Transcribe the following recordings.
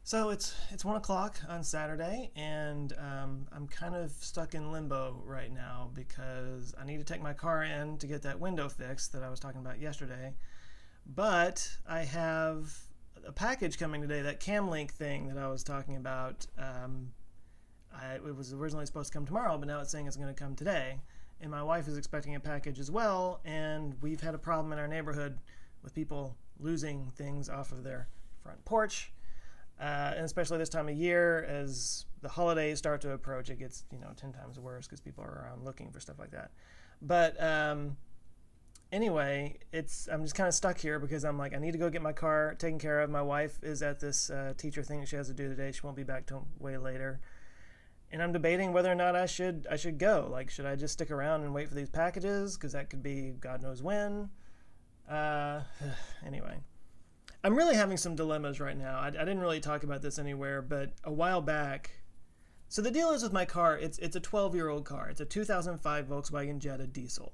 So it's 1 o'clock on Saturday, and I'm kind of stuck in limbo right now because I need to take my car in to get that window fixed that I was talking about yesterday. But I have a package coming today, that CamLink thing that I was talking about. It was originally supposed to come tomorrow, but now it's saying it's going to come today. And my wife is expecting a package as well, and we've had a problem in our neighborhood with people losing things off of their front porch. And especially this time of year, as the holidays start to approach, it gets 10 times worse because people are around looking for stuff like that. But anyway, I'm just kind of stuck here because I'm like, I need to go get my car taken care of. My wife is at this teacher thing that she has to do today. She won't be back till way later, and I'm debating whether or not I should go. Like, should I just stick around and wait for these packages, because that could be God knows when. Anyway, I'm really having some dilemmas right now. I didn't really talk about this anywhere, but a while back. So the deal is with my car, it's a 12-year-old car. It's a 2005 Volkswagen Jetta diesel,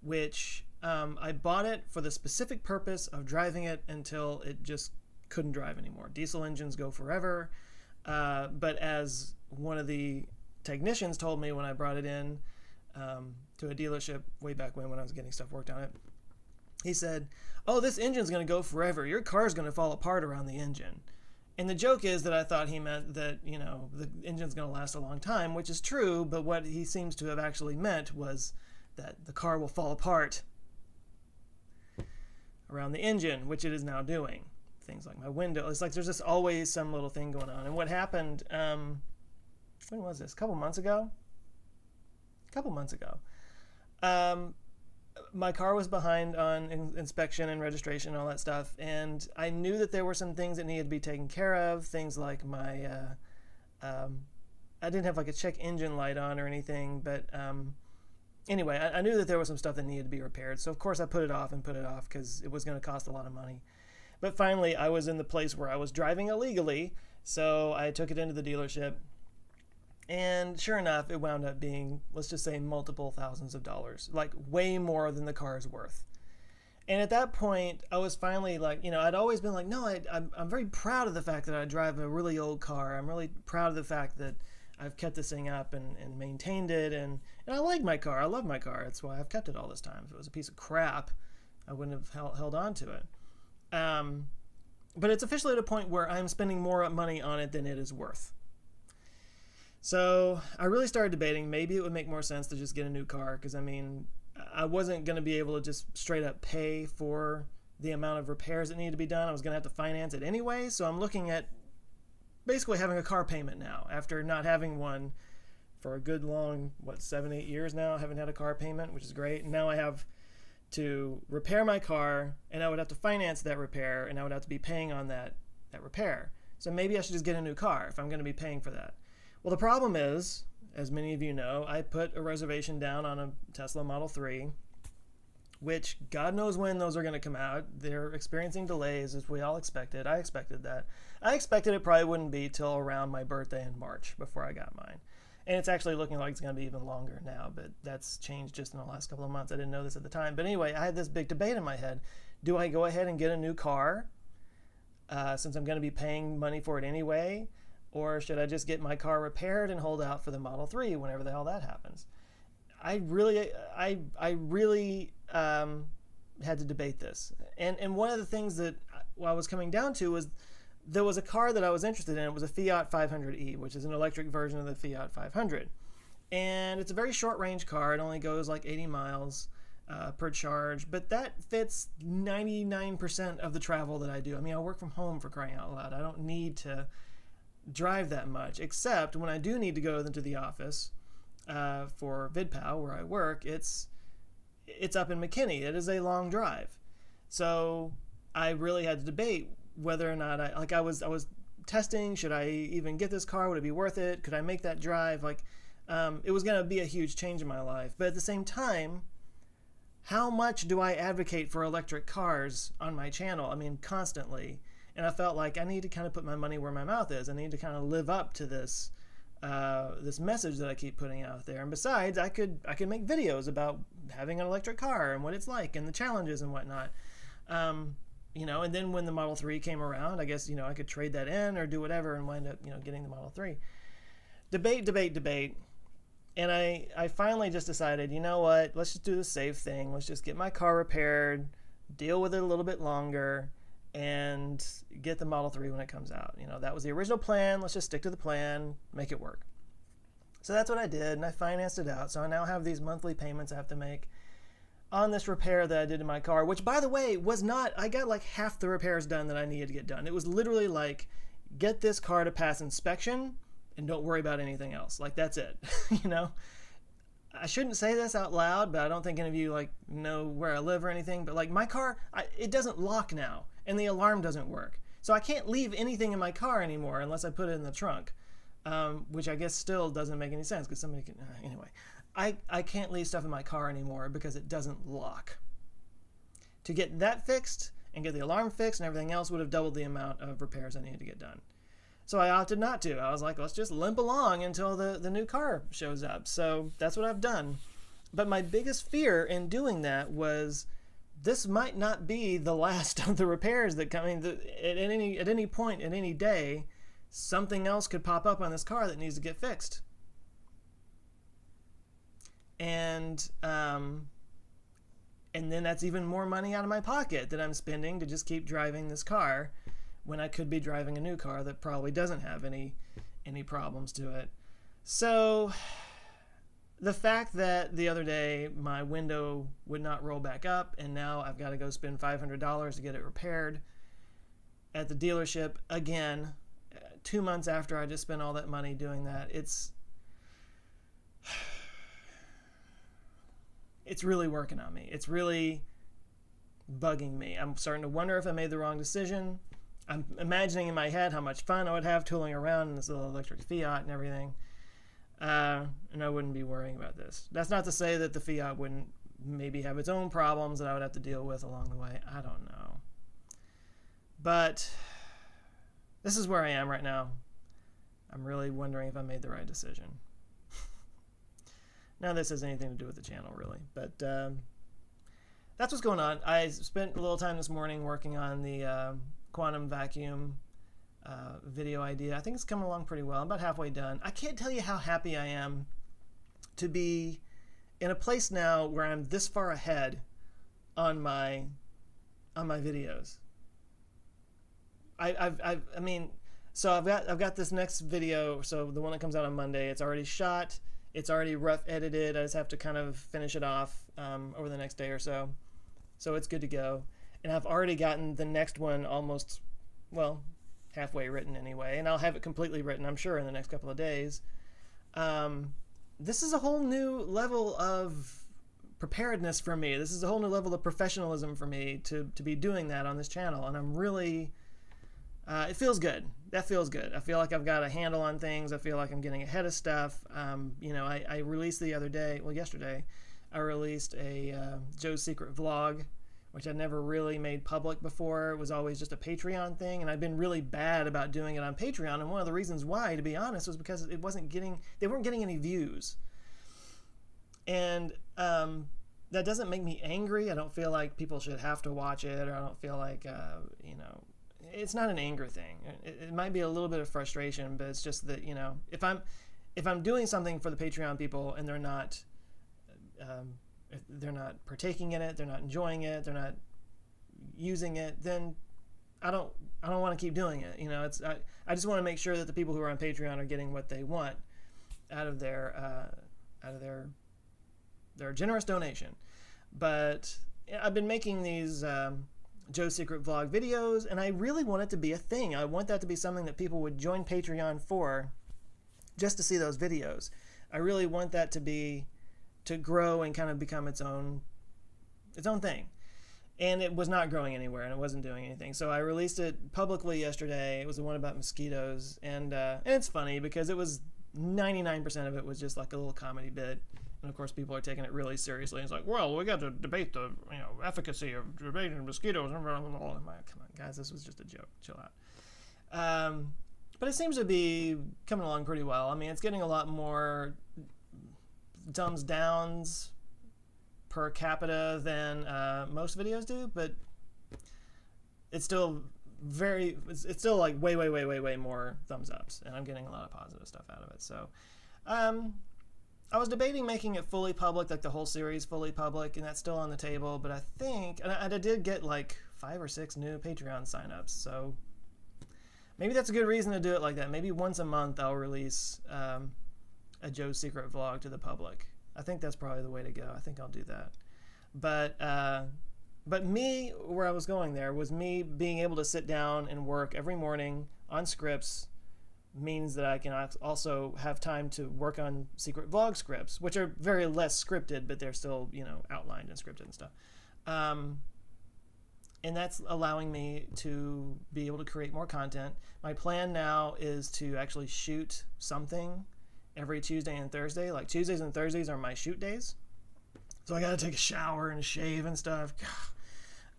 which I bought it for the specific purpose of driving it until it just couldn't drive anymore. Diesel engines go forever. But as one of the technicians told me when I brought it in to a dealership way back when I was getting stuff worked on it, he said, "Oh, this engine's going to go forever. Your car's going to fall apart around the engine." And the joke is that I thought he meant that, the engine's going to last a long time, which is true, but what he seems to have actually meant was that the car will fall apart around the engine, which it is now doing. Things like my window. It's like there's just always some little thing going on. And what happened, when was this? A couple months ago? My car was behind on inspection and registration and all that stuff, and I knew that there were some things that needed to be taken care of. Things like my I didn't have like a check engine light on or anything, but anyway, I knew that there was some stuff that needed to be repaired. So of course I put it off because it was going to cost a lot of money. But finally I was in the place where I was driving illegally, so I took it into the dealership. And sure enough, it wound up being, let's just say, multiple thousands of dollars, like way more than the car is worth. And at that point, I was finally like, I'd always been like, no, I'm very proud of the fact that I drive a really old car. I'm really proud of the fact that I've kept this thing up and maintained it. And I like my car. I love my car. That's why I've kept it all this time. If it was a piece of crap, I wouldn't have held on to it. But it's officially at a point where I'm spending more money on it than it is worth. So I really started debating maybe it would make more sense to just get a new car, because I wasn't going to be able to just straight up pay for the amount of repairs that needed to be done. I was going to have to finance it anyway, so I'm looking at basically having a car payment now after not having one for a good long, 7-8 years now. I haven't had a car payment, which is great. And now I have to repair my car, and I would have to finance that repair, and I would have to be paying on that repair. So maybe I should just get a new car if I'm going to be paying for that. Well, the problem is, as many of you know, I put a reservation down on a Tesla Model 3, which God knows when those are going to come out. They're experiencing delays, as we all expected. I expected that. I expected it probably wouldn't be till around my birthday in March before I got mine. And it's actually looking like it's going to be even longer now, but that's changed just in the last couple of months. I didn't know this at the time. But anyway, I had this big debate in my head. Do I go ahead and get a new car since I'm going to be paying money for it anyway? Or should I just get my car repaired and hold out for the Model 3 whenever the hell that happens? I really had to debate this. And one of the things that I was coming down to was there was a car that I was interested in. It was a Fiat 500e, which is an electric version of the Fiat 500. And it's a very short range car. It only goes like 80 miles per charge, but that fits 99% of the travel that I do. I work from home, for crying out loud. I don't need to drive that much, except when I do need to go into the office for VidPow, where I work. It's up in McKinney. It is a long drive, so I really had to debate whether or not I was testing, should I even get this car? Would it be worth it? Could I make that drive? It was going to be a huge change in my life, but at the same time, how much do I advocate for electric cars on my channel? Constantly. And I felt like I need to kind of put my money where my mouth is. I need to kind of live up to this message that I keep putting out there. And besides, I could make videos about having an electric car and what it's like and the challenges and whatnot. and then when the Model 3 came around, I guess, I could trade that in or do whatever and wind up, getting the Model 3. Debate. And I finally just decided, you know what, let's just do the safe thing. Let's just get my car repaired, deal with it a little bit longer, and get the Model 3 when it comes out. That was the original plan. Let's just stick to the plan, make it work. So that's what I did, and I financed it out. So I now have these monthly payments I have to make on this repair that I did to my car, which, by the way, was not, I got like half the repairs done that I needed to get done. It was literally like, get this car to pass inspection and don't worry about anything else. Like, that's it. I shouldn't say this out loud, but I don't think any of you like know where I live or anything, but like my car, it doesn't lock now, and the alarm doesn't work. So I can't leave anything in my car anymore unless I put it in the trunk, which I guess still doesn't make any sense because somebody can, anyway. I can't leave stuff in my car anymore because it doesn't lock. To get that fixed and get the alarm fixed and everything else would have doubled the amount of repairs I needed to get done. So I opted not to. I was like, let's just limp along until the new car shows up. So that's what I've done. But my biggest fear in doing that was this might not be the last of the repairs that come in. At any point, at any day, something else could pop up on this car that needs to get fixed. And then that's even more money out of my pocket that I'm spending to just keep driving this car when I could be driving a new car that probably doesn't have any problems to it. So the fact that the other day my window would not roll back up and now I've got to go spend $500 to get it repaired at the dealership again, 2 months after I just spent all that money doing that, it's really working on me. It's really bugging me. I'm starting to wonder if I made the wrong decision. I'm imagining in my head how much fun I would have tooling around in this little electric Fiat and everything. And I wouldn't be worrying about this. That's not to say that the Fiat wouldn't maybe have its own problems that I would have to deal with along the way. I don't know. But this is where I am right now. I'm really wondering if I made the right decision. Now this has anything to do with the channel, really. But that's what's going on. I spent a little time this morning working on the quantum vacuum video idea. I think it's coming along pretty well. I'm about halfway done. I can't tell you how happy I am to be in a place now where I'm this far ahead on my videos. So I've got this next video. So the one that comes out on Monday. It's already shot. It's already rough edited. I just have to kind of finish it off over the next day or so. So it's good to go. And I've already gotten the next one almost, well, halfway written anyway. And I'll have it completely written, I'm sure, in the next couple of days. This is a whole new level of preparedness for me. This is a whole new level of professionalism for me to be doing that on this channel. And I'm really, it feels good. That feels good. I feel like I've got a handle on things. I feel like I'm getting ahead of stuff. I released yesterday, I released a Joe's Secret vlog, which I never really made public before. It was always just a Patreon thing, and I've been really bad about doing it on Patreon. And one of the reasons why, to be honest, was because they weren't getting any views. And that doesn't make me angry. I don't feel like people should have to watch it, or I don't feel like it's not an anger thing. It might be a little bit of frustration, but it's just that, if I'm doing something for the Patreon people and they're not partaking in it, they're not enjoying it, they're not using it, then I don't want to keep doing it. I just want to make sure that the people who are on Patreon are getting what they want out of their generous donation. But I've been making these Joe's Secret vlog videos, and I really want it to be a thing. I want that to be something that people would join Patreon for, just to see those videos. I really want that to grow and kind of become its own thing. And it was not growing anywhere, and it wasn't doing anything. So I released it publicly yesterday. It was the one about mosquitoes, and it's funny because it was 99% of it was just like a little comedy bit. And of course, people are taking it really seriously. It's like, well, we got to debate the efficacy of debating mosquitoes. I'm like, come on, guys, this was just a joke. Chill out. But it seems to be coming along pretty well. I mean, it's getting a lot more thumbs downs per capita than most videos do. But it's still it's still like way more thumbs ups, and I'm getting a lot of positive stuff out of it. So I was debating making it fully public, like the whole series fully public, and that's still on the table. But I think, and I did get like 5 or 6 new Patreon signups, so maybe that's a good reason to do it like that. Maybe once a month I'll release a Joe's Secret vlog to the public. I think that's probably the way to go. I think I'll do that. But me, where I was going there was me being able to sit down and work every morning on scripts means that I can also have time to work on secret vlog scripts, which are very less scripted, but they're still, outlined and scripted and stuff. And that's allowing me to be able to create more content. My plan now is to actually shoot something every Tuesday and Thursday. Like Tuesdays and Thursdays are my shoot days. So I got to take a shower and shave and stuff.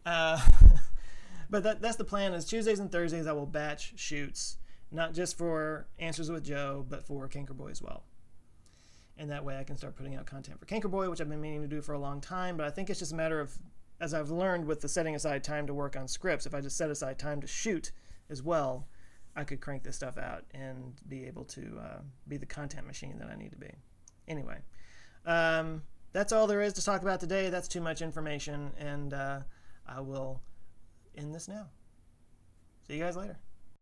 But that's the plan, is Tuesdays and Thursdays I will batch shoots, not just for Answers with Joe, but for Cankerboy as well. And that way I can start putting out content for Cankerboy, which I've been meaning to do for a long time. But I think it's just a matter of, as I've learned with the setting aside time to work on scripts, if I just set aside time to shoot as well, I could crank this stuff out and be able to be the content machine that I need to be. Anyway, that's all there is to talk about today. That's too much information, and I will end this now. See you guys later.